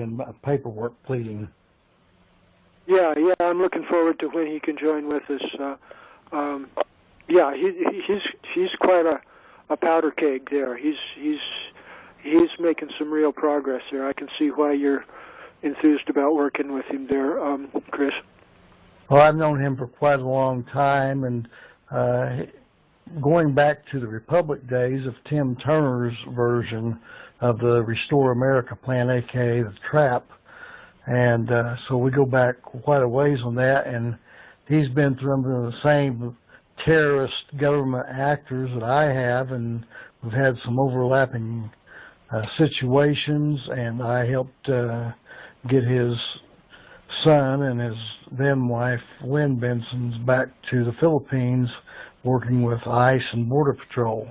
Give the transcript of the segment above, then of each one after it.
and paperwork pleading. Yeah, I'm looking forward to when he can join with us. Yeah, he's quite a powder keg there. He's making some real progress there. I can see why you're enthused about working with him there, Chris. Well, I've known him for quite a long time, and going back to the Republic days of Tim Turner's version of the Restore America plan, aka the TRAP, and so we go back quite a ways on that, and he's been through the same terrorist government actors that I have, and we've had some overlapping situations, and I helped get his son and his then wife Lynn Benson's back to the Philippines working with ICE and Border Patrol.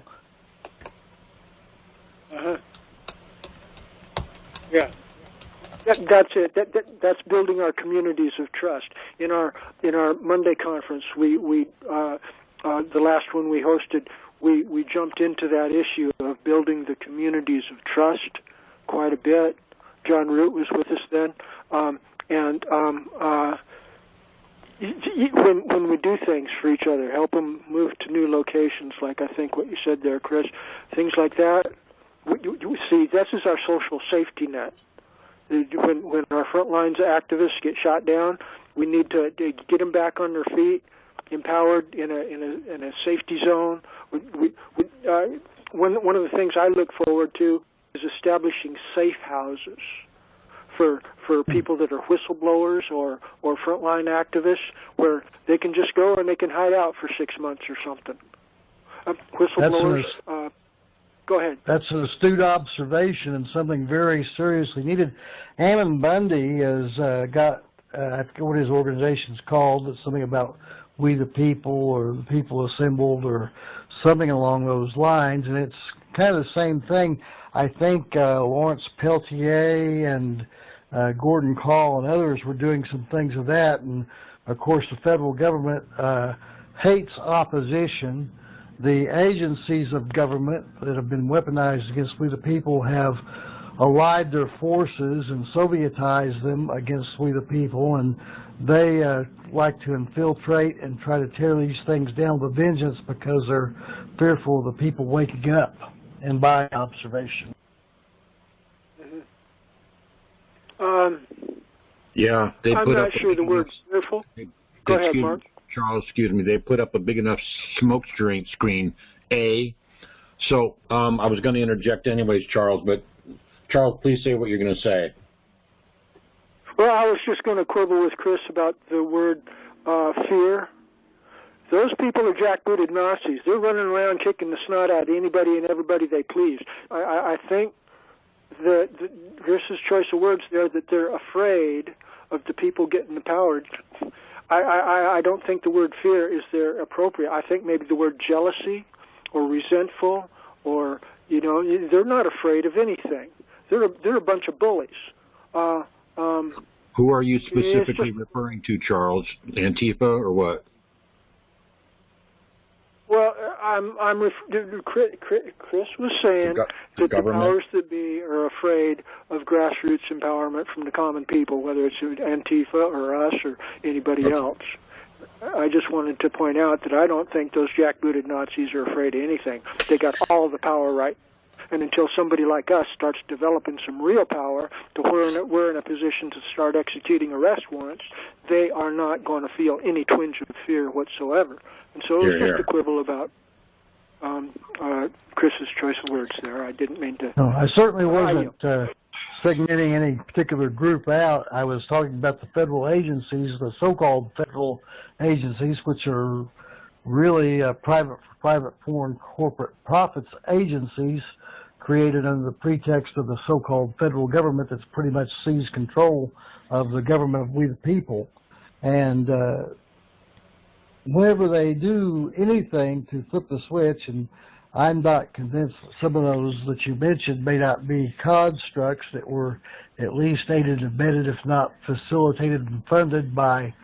Yeah. That's it. That's building our communities of trust. In our Monday conference, the last one we hosted, we jumped into that issue of building the communities of trust quite a bit. John Root was with us then, and when we do things for each other, help them move to new locations, like I think what you said there, Chris, things like that. You see, this is our social safety net. When our front lines activists get shot down, we need to get them back on their feet, empowered in a safety zone. One of the things I look forward to is establishing safe houses for people that are whistleblowers or frontline activists, where they can just go and they can hide out for 6 months or something. Whistleblowers. Go ahead. That's an astute observation and something very seriously needed. Ammon Bundy has got, I forget what his organization's called, it's something about We the People or the People Assembled or something along those lines, and it's kind of the same thing. I think Lawrence Peltier and Gordon Call and others were doing some things of that, and of course the federal government hates opposition. The agencies of government that have been weaponized against We the People have allied their forces and Sovietized them against We the People, and they like to infiltrate and try to tear these things down with vengeance because they're fearful of the people waking up and by observation. Yeah, they I'm put not up sure the word's fearful. Go ahead, Mark. Charles, excuse me, they put up a big enough smoke screen, So I was going to interject anyways, Charles, but Charles, please say what you're going to say. Well, I was just going to quibble with Chris about the word fear. Those people are jackbooted Nazis. They're running around kicking the snot out of anybody and everybody they please. I think that Chris's choice of words there, that they're afraid of the people getting the power. I don't think the word fear is there appropriate. I think maybe the word jealousy or resentful, or, they're not afraid of anything. They're a bunch of bullies. Who are you specifically referring to, Charles? Antifa or what? Well, Chris was saying that the powers that be are afraid of grassroots empowerment from the common people, whether it's Antifa or us or anybody else. I just wanted to point out that I don't think those jackbooted Nazis are afraid of anything. They got all the power right. And until somebody like us starts developing some real power to where we're in a position to start executing arrest warrants, they are not going to feel any twinge of fear whatsoever. And so it was just a quibble about Chris's choice of words there. I didn't mean to. No, I certainly wasn't segmenting any particular group out. I was talking about the federal agencies, the so-called federal agencies, which are really private foreign corporate profits agencies created under the pretext of the so-called federal government that's pretty much seized control of the government of We the People. And whenever they do anything to flip the switch, and I'm not convinced that some of those that you mentioned may not be constructs that were at least aided and abetted, if not facilitated and funded by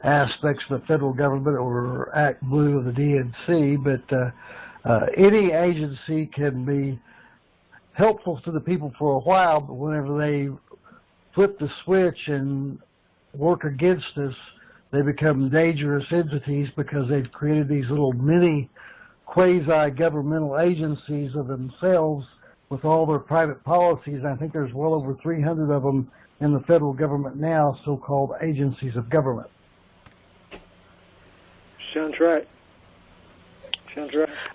aspects of the federal government or Act Blue of the DNC, but any agency can be helpful to the people for a while, but whenever they flip the switch and work against us, they become dangerous entities because they've created these little mini quasi-governmental agencies of themselves with all their private policies. I think there's well over 300 of them in the federal government now, so-called agencies of government. Sounds right. Sounds right.